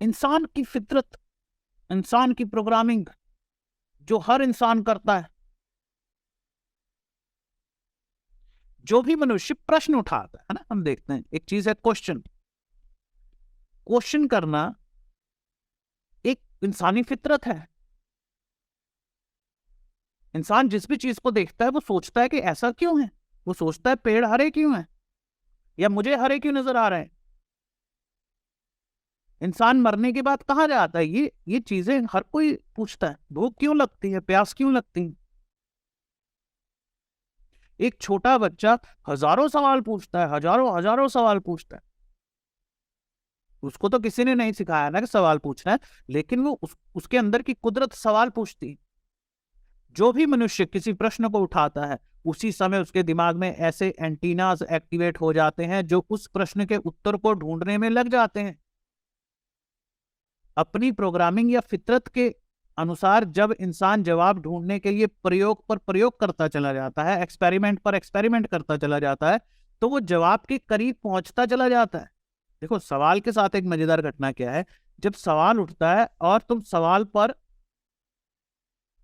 इंसान की फितरत, इंसान की प्रोग्रामिंग जो हर इंसान करता है, जो भी मनुष्य प्रश्न उठाता है ना, हम देखते हैं एक चीज है क्वेश्चन। क्वेश्चन करना एक इंसानी फितरत है। इंसान जिस भी चीज को देखता है वो सोचता है कि ऐसा क्यों है। वो सोचता है पेड़ हरे क्यों है, या मुझे हरे क्यों नजर आ रहे हैं। इंसान मरने के बाद कहाँ जाता है, ये चीजें हर कोई पूछता है। भूख क्यों लगती है, प्यास क्यों लगती है। एक छोटा बच्चा हजारों सवाल पूछता है, हजारों हजारों सवाल पूछता है। उसको तो किसी ने नहीं सिखाया ना कि सवाल पूछना है, लेकिन वो उसके अंदर की कुदरत सवाल पूछती है। जो भी मनुष्य किसी प्रश्न को उठाता है, उसी समय उसके दिमाग में ऐसे एंटीनाज एक्टिवेट हो जाते हैं जो उस प्रश्न के उत्तर को ढूंढने में लग जाते हैं। अपनी प्रोग्रामिंग या फितरत के अनुसार जब इंसान जवाब ढूंढने के लिए प्रयोग पर प्रयोग करता चला जाता है, एक्सपेरिमेंट पर एक्सपेरिमेंट करता चला जाता है, तो वो जवाब के करीब पहुंचता चला जाता है। देखो, सवाल के साथ एक मजेदार घटना क्या है। जब सवाल उठता है और तुम सवाल पर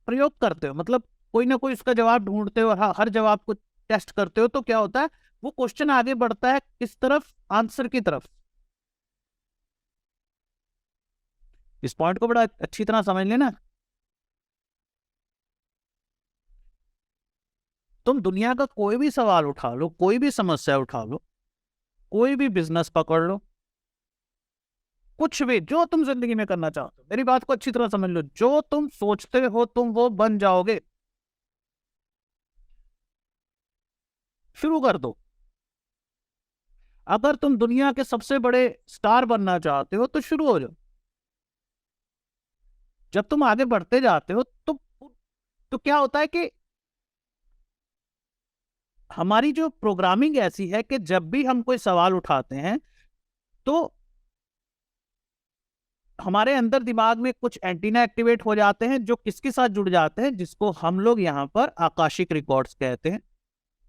प्रयोग करते हो, मतलब कोई ना कोई उसका जवाब ढूंढते हो, हर जवाब को टेस्ट करते हो, तो क्या होता है, वो क्वेश्चन आगे बढ़ता है किस तरफ, आंसर की तरफ। इस पॉइंट को बड़ा अच्छी तरह समझ लेना। तुम दुनिया का कोई भी सवाल उठा लो, कोई भी समस्या उठा लो, कोई भी बिजनेस पकड़ लो, कुछ भी जो तुम जिंदगी में करना चाहते हो, मेरी बात को अच्छी तरह समझ लो, जो तुम सोचते हो तुम वो बन जाओगे। शुरू कर दो। अगर तुम दुनिया के सबसे बड़े स्टार बनना चाहते हो तो शुरू हो जाओ। जब तुम आगे बढ़ते जाते हो तो क्या होता है कि हमारी जो प्रोग्रामिंग ऐसी है कि जब भी हम कोई सवाल उठाते हैं तो हमारे अंदर दिमाग में कुछ एंटीना एक्टिवेट हो जाते हैं जो किसके साथ जुड़ जाते हैं, जिसको हम लोग यहाँ पर आकाशिक रिकॉर्ड्स कहते हैं।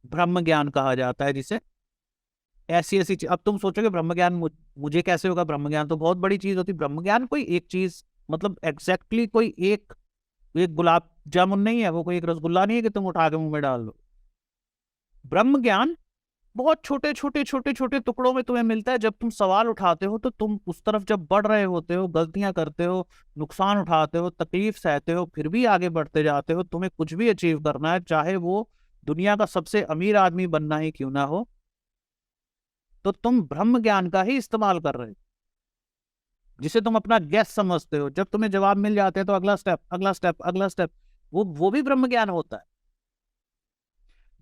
ब्रह्म ज्ञान कहा जाता है जिसे। ऐसी ऐसी चीज, अब तुम सोचोगे ब्रह्म ज्ञान मुझे कैसे होगा। ब्रह्म ज्ञान तो बहुत बड़ी चीज होती है। ब्रह्म ज्ञान कोई एक चीज, मतलब एग्जैक्टली कोई एक गुलाब जामुन नहीं है, वो कोई एक रसगुल्ला नहीं है कि तुम उठा के मुंह में डाल लो। ब्रह्म ज्ञान बहुत छोटे छोटे छोटे छोटे टुकड़ों में तुम्हें मिलता है। जब तुम सवाल उठाते हो तो तुम उस तरफ जब बढ़ रहे होते हो, गलतियां करते हो, नुकसान उठाते हो, तकलीफ सहते हो, फिर भी आगे बढ़ते जाते हो। तुम्हें कुछ भी अचीव करना है, चाहे वो दुनिया का सबसे अमीर आदमी बनना ही क्यों ना हो, तो तुम ब्रह्म ज्ञान का ही इस्तेमाल कर रहे हो, जिसे तुम अपना गैस समझते हो। जब तुम्हें जवाब मिल जाते हैं तो अगला स्टेप, अगला स्टेप, अगला स्टेप, वो भी ब्रह्म ज्ञान होता है।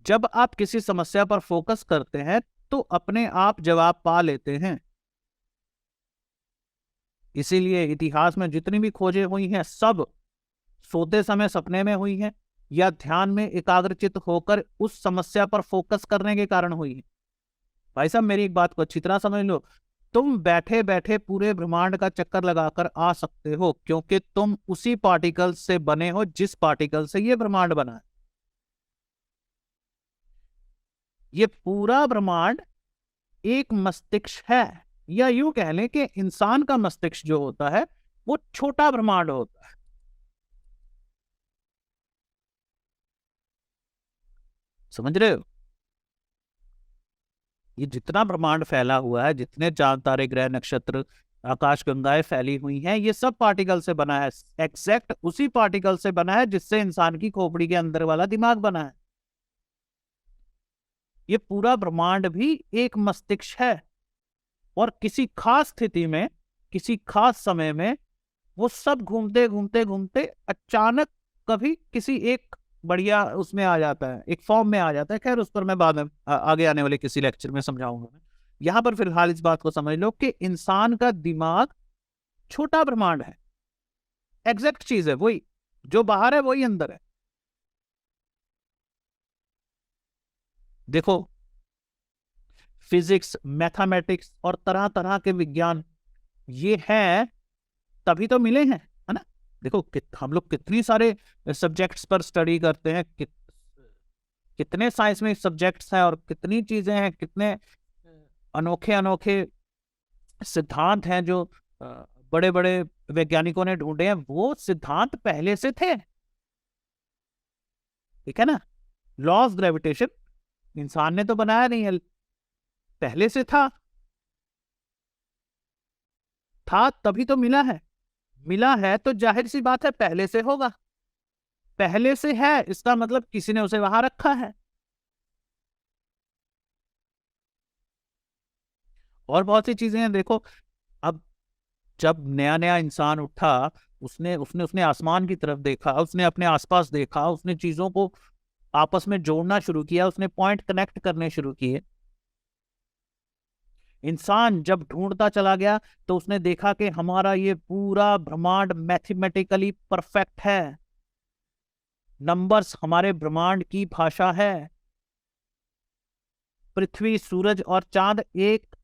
जब आप किसी समस्या पर फोकस करते हैं तो अपने आप जवाब पा लेते हैं। इसीलिए इतिहास में जितनी भी खोजें हुई हैं सब सोते समय सपने में हुई हैं, या ध्यान में एकाग्रचित होकर उस समस्या पर फोकस करने के कारण हुई है। भाई साहब, मेरी एक बात को अच्छी तरह समझ लो। तुम बैठे बैठे पूरे ब्रह्मांड का चक्कर लगाकर आ सकते हो, क्योंकि तुम उसी पार्टिकल से बने हो जिस पार्टिकल से ये ब्रह्मांड बना है। ये पूरा ब्रह्मांड एक मस्तिष्क है, या यूं कह लें कि इंसान का मस्तिष्क जो होता है वो छोटा ब्रह्मांड होता है। समझ रहे हो। ये जितना ब्रह्मांड फैला हुआ है, जितने चांद तारे ग्रह नक्षत्र आकाश गंगाएं फैली हुई हैं, ये सब पार्टिकल से बना है। एग्जैक्ट उसी पार्टिकल से बना है जिससे इंसान की खोपड़ी के अंदर वाला दिमाग बना है। ये पूरा ब्रह्मांड भी एक मस्तिष्क है। और किसी खास स्थिति में, किसी खास समय में वो सब घूमते घूमते घूमते अचानक कभी किसी एक बढ़िया उसमें आ जाता है, एक फॉर्म में आ जाता है। खैर, उस पर मैं बाद में आगे आने वाले किसी लेक्चर में समझाऊंगा। मैं यहां पर फिलहाल इस बात को समझ लो कि इंसान का दिमाग छोटा ब्रह्मांड है। एग्जैक्ट चीज है वही, जो बाहर है वही अंदर है। देखो, फिजिक्स, मैथमेटिक्स और तरह तरह के विज्ञान ये हैं तभी तो मिले हैं, है ना। देखो हम लोग कितनी सारे सब्जेक्ट्स पर स्टडी करते हैं, कितने साइंस में सब्जेक्ट्स हैं और कितनी चीजें हैं, कितने अनोखे अनोखे सिद्धांत हैं जो बड़े बड़े वैज्ञानिकों ने ढूंढे हैं, वो सिद्धांत पहले से थे। ठीक है ना। लॉ ऑफ ग्रेविटेशन इंसान ने तो बनाया नहीं है, पहले से था तभी तो मिला है। मिला है तो जाहिर सी बात है पहले से होगा। पहले से है इसका मतलब किसी ने उसे वहां रखा है। और बहुत सी चीजें हैं देखो। अब जब नया नया इंसान उठा, उसने उसने उसने आसमान की तरफ देखा, उसने अपने आसपास देखा, उसने चीजों को आपस में जोड़ना शुरू किया, उसने पॉइंट कनेक्ट करने शुरू किए। इंसान जब ढूंढता चला गया तो उसने देखा कि हमारा ये पूरा ब्रह्मांड मैथमेटिकली परफेक्ट है। नंबर्स हमारे ब्रह्मांड की भाषा है। पृथ्वी, सूरज और चांद एक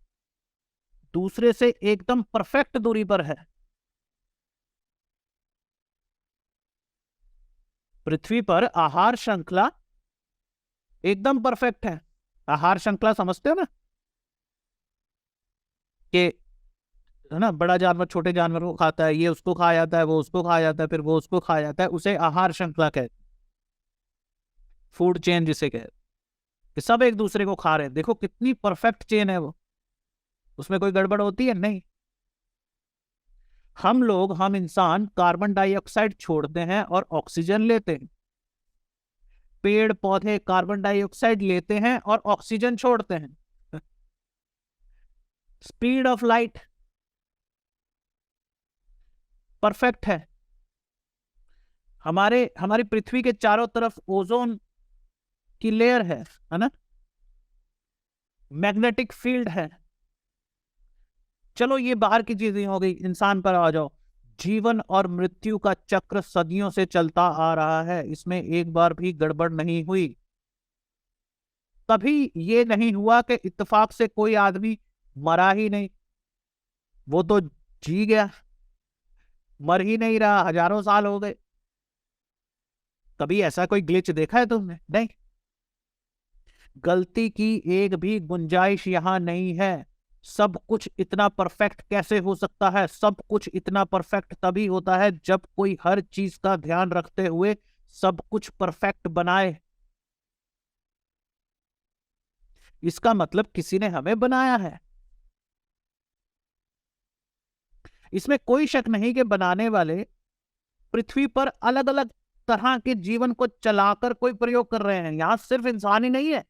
दूसरे से एकदम परफेक्ट दूरी पर है। पृथ्वी पर आहार श्रृंखला एकदम परफेक्ट है। आहार श्रृंखला समझते हो ना, कि है ना, बड़ा जानवर छोटे जानवर को खाता है, ये उसको खा जाता है, वो उसको खा जाता है, फिर वो उसको खा जाता है, उसे आहार श्रृंखला कहते हैं। फूड चेन जिसे कहते हैं, कि सब एक दूसरे को खा रहे हैं। देखो कितनी परफेक्ट चेन है वो, उसमें कोई गड़बड़ होती है नहीं। हम इंसान कार्बन डाइऑक्साइड छोड़ते हैं और ऑक्सीजन लेते हैं। पेड़ पौधे कार्बन डाइऑक्साइड लेते हैं और ऑक्सीजन छोड़ते हैं। स्पीड ऑफ लाइट परफेक्ट है। हमारी पृथ्वी के चारों तरफ ओजोन की लेयर है ना। मैग्नेटिक फील्ड है। चलो ये बाहर की चीजें हो गई, इंसान पर आ जाओ। जीवन और मृत्यु का चक्र सदियों से चलता आ रहा है, इसमें एक बार भी गड़बड़ नहीं हुई। कभी ये नहीं हुआ कि इत्तेफाक से कोई आदमी मरा ही नहीं, वो तो जी गया, मर ही नहीं रहा, हजारों साल हो गए। कभी ऐसा कोई ग्लिच देखा है तुमने? नहीं। गलती की एक भी गुंजाइश यहां नहीं है। सब कुछ इतना परफेक्ट कैसे हो सकता है? सब कुछ इतना परफेक्ट तभी होता है जब कोई हर चीज का ध्यान रखते हुए सब कुछ परफेक्ट बनाए। इसका मतलब किसी ने हमें बनाया है। इसमें कोई शक नहीं कि बनाने वाले पृथ्वी पर अलग अलग तरह के जीवन को चलाकर कोई प्रयोग कर रहे हैं। यहां सिर्फ इंसान ही नहीं है।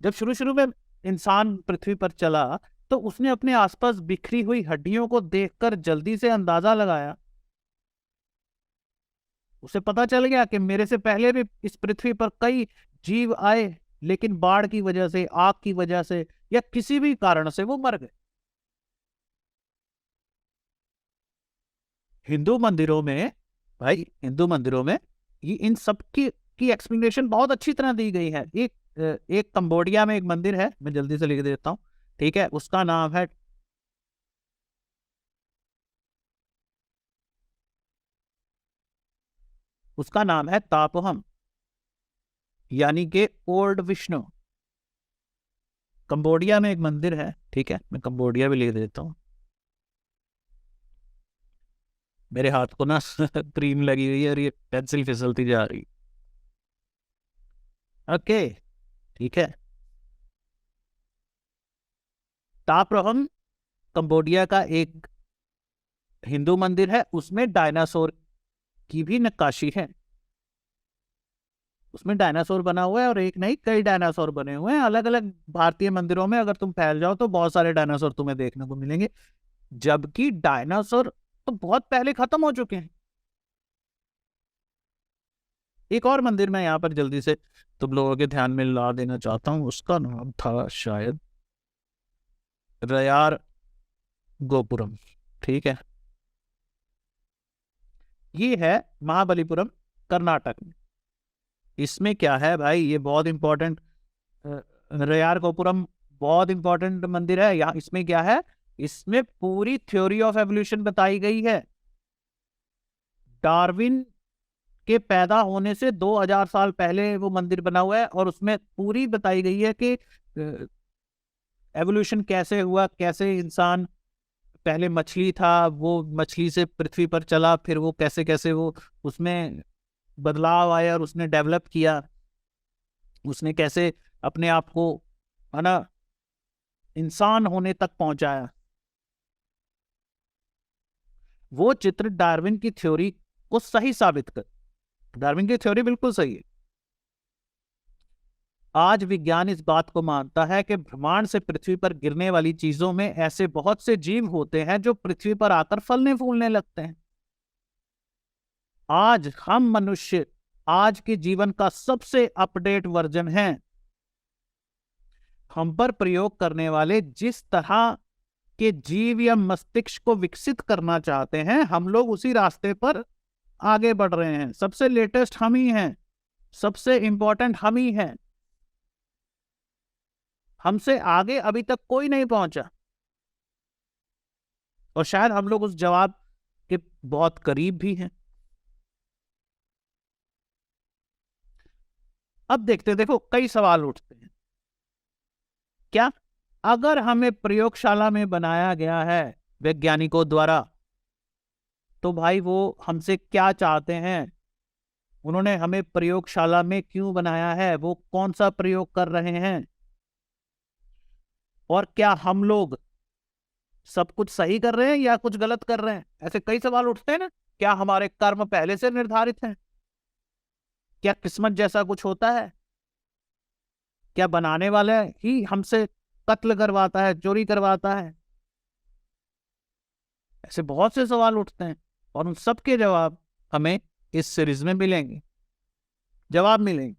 जब शुरू शुरू में इंसान पृथ्वी पर चला तो उसने अपने आसपास बिखरी हुई हड्डियों को देखकर जल्दी से अंदाजा लगाया। उसे पता चल गया कि मेरे से पहले भी इस पृथ्वी पर कई जीव आए, लेकिन बाढ़ की वजह से, आग की वजह से या किसी भी कारण से वो मर गए। हिंदू मंदिरों में, भाई हिंदू मंदिरों में ये इन सब की एक्सप्लेनेशन बहुत अच्छी तरह दी गई है। एक कंबोडिया में एक मंदिर है, मैं जल्दी से लिख देता हूँ। ठीक है, उसका नाम है तापोहम, यानी कि ओल्ड विष्णु। कंबोडिया में एक मंदिर है। ठीक है, मैं कंबोडिया भी लिख देता हूँ। मेरे हाथ को ना क्रीम लगी हुई है और ये पेंसिल फिसलती जा रही। ओके, ठीक है। तापरहम कंबोडिया का एक हिंदू मंदिर है, उसमें डायनासोर की भी नक्काशी है। उसमें डायनासोर बना हुआ है, और एक नहीं कई डायनासोर बने हुए हैं अलग अलग। भारतीय मंदिरों में अगर तुम फैल जाओ तो बहुत सारे डायनासोर तुम्हें देखने को मिलेंगे, जबकि डायनासोर तो बहुत पहले खत्म हो चुके हैं। एक और मंदिर मैं यहाँ पर जल्दी से तुम लोगों के ध्यान में ला देना चाहता हूँ, उसका नाम था शायद रयार गोपुरम। ठीक है, ये है महाबलीपुरम, कर्नाटक में। इसमें क्या है भाई, ये बहुत इंपॉर्टेंट, रयार गोपुरम बहुत इंपॉर्टेंट मंदिर है। यहाँ इसमें क्या है, इसमें पूरी थ्योरी ऑफ एवोल्यूशन बताई गई है। डार्विन के पैदा होने से 2000 साल पहले वो मंदिर बना हुआ है, और उसमें पूरी बताई गई है कि एवोल्यूशन कैसे हुआ, कैसे इंसान पहले मछली था, वो मछली से पृथ्वी पर चला, फिर वो कैसे कैसे वो उसमें बदलाव आया और उसने डेवलप किया, उसने कैसे अपने आप को, है ना, इंसान होने तक पहुंचाया। वो चित्र डार्विन की थ्योरी को सही साबित कर, डार्विन की थ्योरी बिल्कुल सही है। आज विज्ञान इस बात को मानता है कि ब्रह्मांड से पृथ्वी पर गिरने वाली चीजों में ऐसे बहुत से जीव होते हैं जो पृथ्वी पर आकर फलने फूलने लगते हैं। आज हम मनुष्य आज के जीवन का सबसे अपडेट वर्जन है। हम पर प्रयोग करने वाले जिस तरह के जीव या मस्तिष्क को विकसित करना चाहते हैं, हम लोग उसी रास्ते पर आगे बढ़ रहे हैं। सबसे लेटेस्ट हम ही हैं, सबसे इंपॉर्टेंट हम ही हैं। हमसे आगे अभी तक कोई नहीं पहुंचा और शायद हम लोग उस जवाब के बहुत करीब भी हैं। अब देखो कई सवाल उठते हैं। क्या अगर हमें प्रयोगशाला में बनाया गया है वैज्ञानिकों द्वारा, तो भाई वो हमसे क्या चाहते हैं? उन्होंने हमें प्रयोगशाला में क्यों बनाया है? वो कौन सा प्रयोग कर रहे हैं? और क्या हम लोग सब कुछ सही कर रहे हैं या कुछ गलत कर रहे हैं? ऐसे कई सवाल उठते हैं ना। क्या हमारे कर्म पहले से निर्धारित हैं? क्या किस्मत जैसा कुछ होता है? क्या बनाने वाले ही हमसे कत्ल करवाता है, चोरी करवाता है? ऐसे बहुत से सवाल उठते हैं और उन सब के जवाब हमें इस सीरीज में मिलेंगे, जवाब मिलेंगे।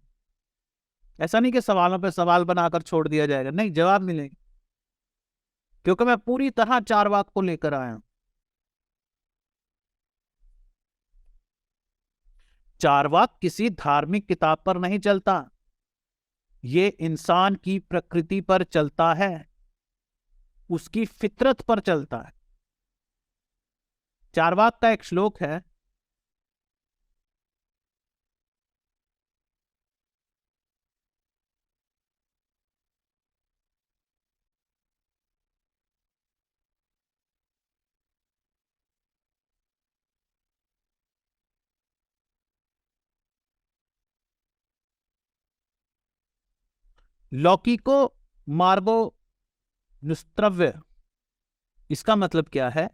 ऐसा नहीं कि सवालों पे सवाल बनाकर छोड़ दिया जाएगा, नहीं, जवाब मिलेंगे, क्योंकि मैं पूरी तरह चारवाक को लेकर आया हूं। चारवाक किसी धार्मिक किताब पर नहीं चलता, ये इंसान की प्रकृति पर चलता है, उसकी फितरत पर चलता है। चारवाक का एक श्लोक है, लौकी को मार्गो निस्त्रव्य। इसका मतलब क्या है?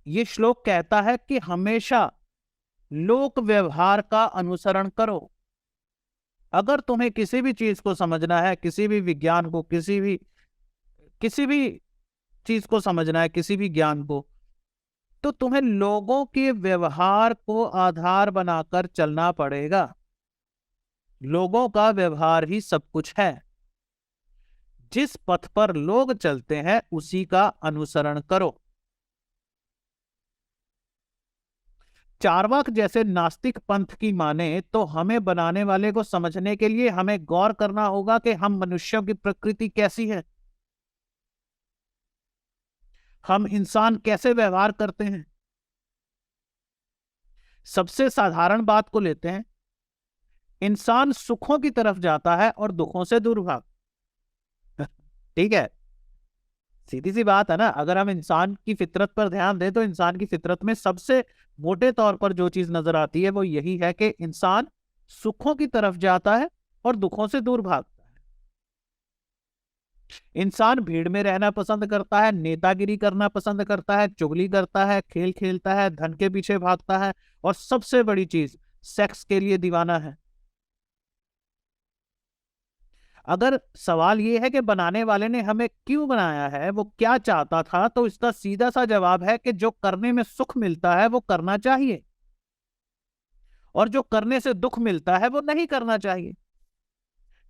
ये श्लोक कहता है कि हमेशा लोक व्यवहार का अनुसरण करो। अगर तुम्हें किसी भी चीज को समझना है, किसी भी विज्ञान को, किसी भी चीज को समझना है, किसी भी ज्ञान को, तो तुम्हें लोगों के व्यवहार को आधार बनाकर चलना पड़ेगा। लोगों का व्यवहार ही सब कुछ है। जिस पथ पर लोग चलते हैं उसी का अनुसरण करो। चारवाक जैसे नास्तिक पंथ की माने तो हमें बनाने वाले को समझने के लिए हमें गौर करना होगा कि हम मनुष्यों की प्रकृति कैसी है, हम इंसान कैसे व्यवहार करते हैं। सबसे साधारण बात को लेते हैं, इंसान सुखों की तरफ जाता है और दुखों से दूर भाग ठीक है, सीधी सी बात है ना। अगर हम इंसान की फितरत पर ध्यान दें तो इंसान की फितरत में सबसे मोटे तौर पर जो चीज नजर आती है वो यही है कि इंसान सुखों की तरफ जाता है और दुखों से दूर भागता है। इंसान भीड़ में रहना पसंद करता है, नेतागिरी करना पसंद करता है, चुगली करता है, खेल खेलता है, धन के पीछे भागता है, और सबसे बड़ी चीज, सेक्स के लिए दीवाना है। अगर सवाल यह है कि बनाने वाले ने हमें क्यों बनाया है, वो क्या चाहता था, तो इसका सीधा सा जवाब है कि जो करने में सुख मिलता है वो करना चाहिए, और जो करने से दुख मिलता है वो नहीं करना चाहिए।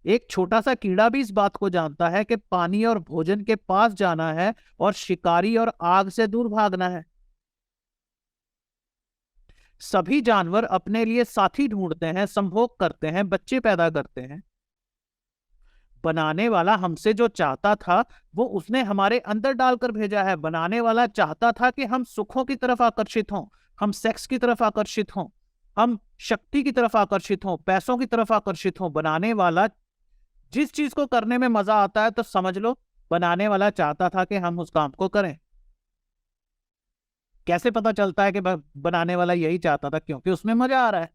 एक छोटा सा कीड़ा भी इस बात को जानता है कि पानी और भोजन के पास जाना है और शिकारी और आग से दूर भागना है। सभी जानवर अपने लिए साथी ढूंढते हैं, संभोग करते हैं, बच्चे पैदा करते हैं। बनाने वाला हमसे जो चाहता था वो उसने हमारे अंदर डालकर भेजा है। बनाने वाला चाहता था कि हम सुखों की तरफ आकर्षित हों, हम सेक्स की तरफ आकर्षित हों, हम शक्ति की तरफ आकर्षित हों, पैसों की तरफ आकर्षित हों। बनाने वाला जिस चीज को करने में मजा आता है तो समझ लो बनाने वाला चाहता था कि हम उस काम को करें। कैसे पता चलता है कि बनाने वाला यही चाहता था? क्योंकि उसमें मजा आ रहा है।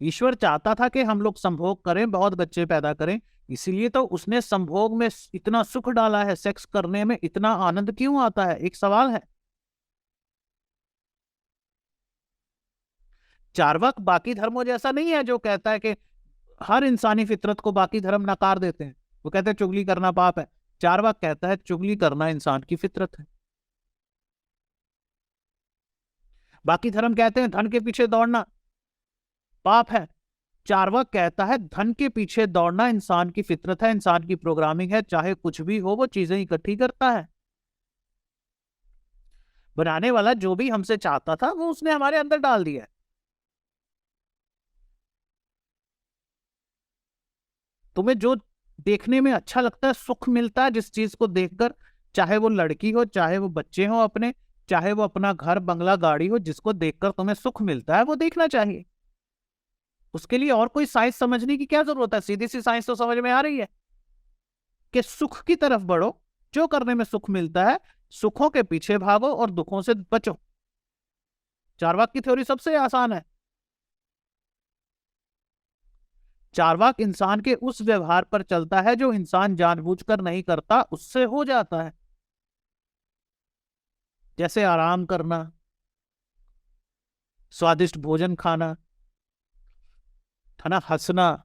ईश्वर चाहता था कि हम लोग संभोग करें, बहुत बच्चे पैदा करें, इसीलिए तो उसने संभोग में इतना सुख डाला है। सेक्स करने में इतना आनंद क्यों आता है? एक सवाल है। चार्वाक बाकी धर्मों जैसा नहीं है जो कहता है कि हर इंसानी फितरत को बाकी धर्म नकार देते हैं। वो कहते हैं चुगली करना पाप है। चार्वाक कहता है चुगली करना इंसान की फितरत है। बाकी धर्म कहते हैं धन के पीछे दौड़ना पाप है। चार्वाक कहता है धन के पीछे दौड़ना इंसान की फितरत है, इंसान की प्रोग्रामिंग है, चाहे कुछ भी हो वो चीजें इकट्ठी करता है। बनाने वाला जो भी हमसे चाहता था वो उसने हमारे अंदर डाल दिया है। तुम्हें जो देखने में अच्छा लगता है, सुख मिलता है जिस चीज को देखकर, चाहे वो लड़की हो, चाहे वो बच्चे हो अपने, चाहे वो अपना घर बंगला गाड़ी हो, जिसको देखकर तुम्हें सुख मिलता है वो देखना चाहिए। उसके लिए और कोई साइंस समझने की क्या जरूरत है? सीधी सी साइंस तो समझ में आ रही है कि सुख की तरफ बढ़ो, जो करने में सुख मिलता है सुखों के पीछे भागो और दुखों से बचो। चार्वाक की थ्योरी सबसे आसान है। चार्वाक इंसान के उस व्यवहार पर चलता है जो इंसान जानबूझकर नहीं करता, उससे हो जाता है। जैसे आराम करना, स्वादिष्ट भोजन खाना, है ना, हंसना,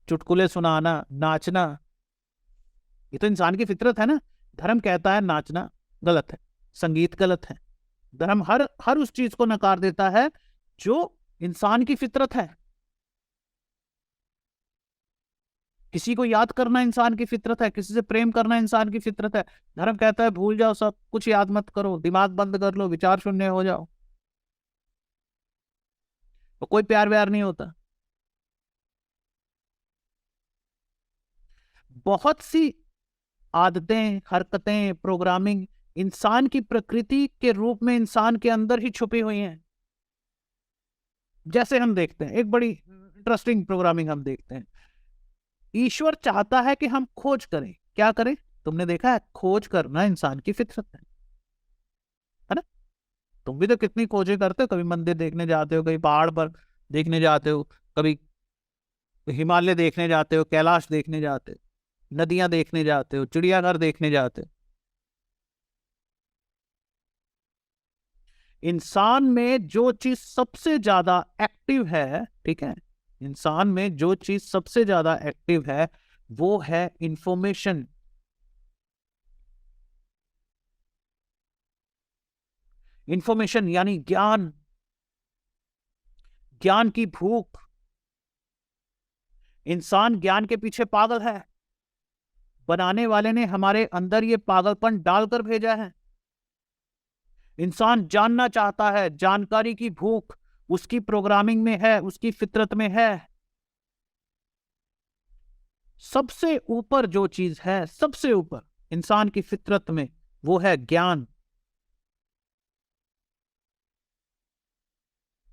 चुटकुले सुनाना, नाचना, ये तो इंसान की फितरत है ना। धर्म कहता है नाचना गलत है, संगीत गलत है। धर्म हर हर उस चीज को नकार देता है जो इंसान की फितरत है। किसी को याद करना इंसान की फितरत है, किसी से प्रेम करना इंसान की फितरत है। धर्म कहता है भूल जाओ, सब कुछ याद मत करो, दिमाग बंद कर लो, विचार शून्य हो जाओ, तो कोई प्यार व्यार नहीं होता। बहुत सी आदतें, हरकतें, प्रोग्रामिंग इंसान की प्रकृति के रूप में इंसान के अंदर ही छुपी हुई हैं। जैसे हम देखते हैं एक बड़ी इंटरेस्टिंग प्रोग्रामिंग हम देखते हैं। ईश्वर चाहता है कि हम खोज करें। क्या करें? तुमने देखा है खोज करना इंसान की फितरत है ना? तुम भी तो कितनी खोजें करते हो, कभी मंदिर देखने जाते हो, कभी पहाड़ पर देखने जाते हो, कभी हिमालय देखने जाते हो, कैलाश देखने जाते हो, नदियां देखने जाते हो, चिड़ियाघर देखने जाते हो। इंसान में जो चीज सबसे ज्यादा एक्टिव है, ठीक है, इंसान में जो चीज सबसे ज्यादा एक्टिव है वो है इंफॉर्मेशन। इंफॉर्मेशन यानी ज्ञान, ज्ञान की भूख। इंसान ज्ञान के पीछे पागल है। बनाने वाले ने हमारे अंदर ये पागलपन डालकर भेजा है। इंसान जानना चाहता है, जानकारी की भूख उसकी प्रोग्रामिंग में है, उसकी फितरत में है। सबसे ऊपर जो चीज है, सबसे ऊपर इंसान की फितरत में, वो है ज्ञान।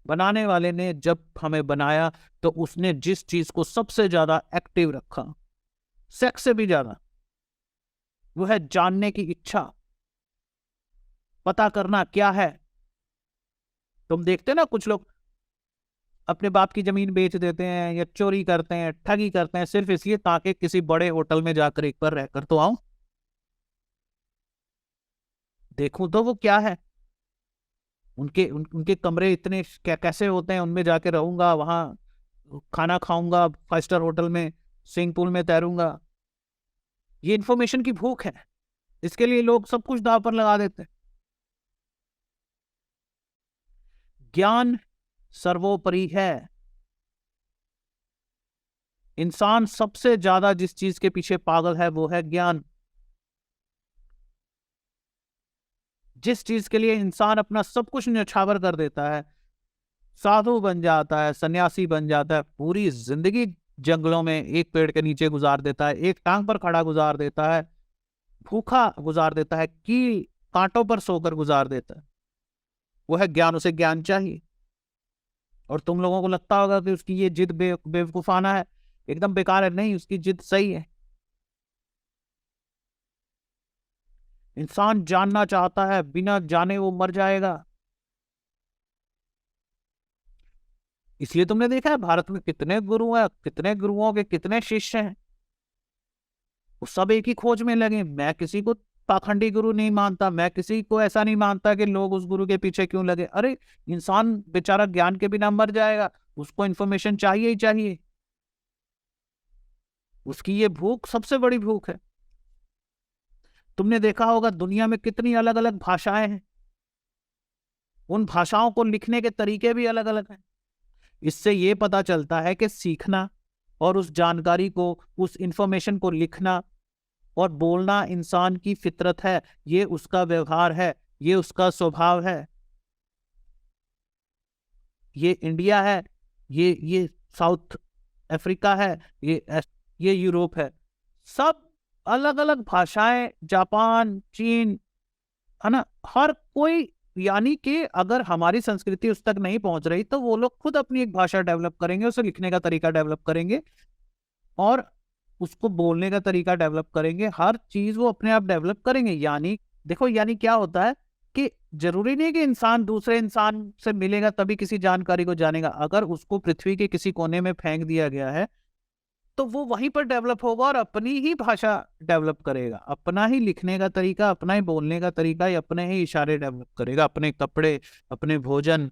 बनाने वाले ने जब हमें बनाया तो उसने जिस चीज को सबसे ज्यादा एक्टिव रखा, सेक्स से भी ज्यादा, वो है जानने की इच्छा, पता करना क्या है। तुम देखते ना कुछ लोग अपने बाप की जमीन बेच देते हैं या चोरी करते हैं, ठगी करते हैं, सिर्फ इसलिए ताकि किसी बड़े होटल में जाकर एक बार रहकर तो आऊं, देखूं तो वो क्या है। उनके कमरे इतने कैसे होते हैं, उनमें जाके रहूंगा, वहां खाना खाऊंगा 5 स्टार होटल में, स्विमिंग पूल में तैरूंगा। ये इंफॉर्मेशन की भूख है, इसके लिए लोग सब कुछ दांव पर लगा देते हैं। ज्ञान सर्वोपरि है। इंसान सबसे ज्यादा जिस चीज के पीछे पागल है वो है ज्ञान। जिस चीज के लिए इंसान अपना सब कुछ न्यौछावर कर देता है, साधु बन जाता है, सन्यासी बन जाता है, पूरी जिंदगी जंगलों में एक पेड़ के नीचे गुजार देता है, एक टांग पर खड़ा गुजार देता है, भूखा गुजार देता है, कील कांटों पर सोकर गुजार देता है, वो है ज्ञान। उसे ज्ञान चाहिए। और तुम लोगों को लगता होगा कि उसकी ये जिद बेवकूफाना है, एकदम बेकार है। नहीं, उसकी जिद सही है। इंसान जानना चाहता है, बिना जाने वो मर जाएगा। इसलिए तुमने देखा है भारत में कितने गुरु हैं, कितने गुरुओं के कितने शिष्य हैं, वो सब एक ही खोज में लगे। मैं किसी को पाखंडी गुरु नहीं मानता, मैं किसी को ऐसा नहीं मानता कि लोग उस गुरु के पीछे क्यों लगे। अरे इंसान बेचारा ज्ञान के बिना मर जाएगा, उसको इन्फॉर्मेशन चाहिए ही चाहिए। उसकी ये भूख सबसे बड़ी भूख है। तुमने देखा होगा दुनिया में कितनी अलग अलग भाषाएं हैं, उन भाषाओं को लिखने के तरीके भी अलग अलग हैं। इससे ये पता चलता है कि सीखना और उस जानकारी को, उस इंफॉर्मेशन को लिखना और बोलना इंसान की फितरत है, ये उसका व्यवहार है, ये उसका स्वभाव है। ये इंडिया है, ये साउथ अफ्रीका है, ये यूरोप है, सब अलग अलग भाषाएं, जापान, चीन, है ना, हर कोई। यानी कि अगर हमारी संस्कृति उस तक नहीं पहुंच रही तो वो लोग खुद अपनी एक भाषा डेवलप करेंगे, उसे लिखने का तरीका डेवलप करेंगे और उसको बोलने का तरीका डेवलप करेंगे। हर चीज वो अपने आप डेवलप करेंगे। यानी देखो, यानी क्या होता है कि जरूरी नहीं कि इंसान दूसरे इंसान से मिलेगा तभी किसी जानकारी को जानेगा। अगर उसको पृथ्वी के किसी कोने में फेंक दिया गया है तो वो वहीं पर डेवलप होगा और अपनी ही भाषा डेवलप करेगा, अपना ही लिखने का तरीका, अपना ही बोलने का तरीका, या अपने ही इशारे डेवलप करेगा, अपने कपड़े, अपने भोजन,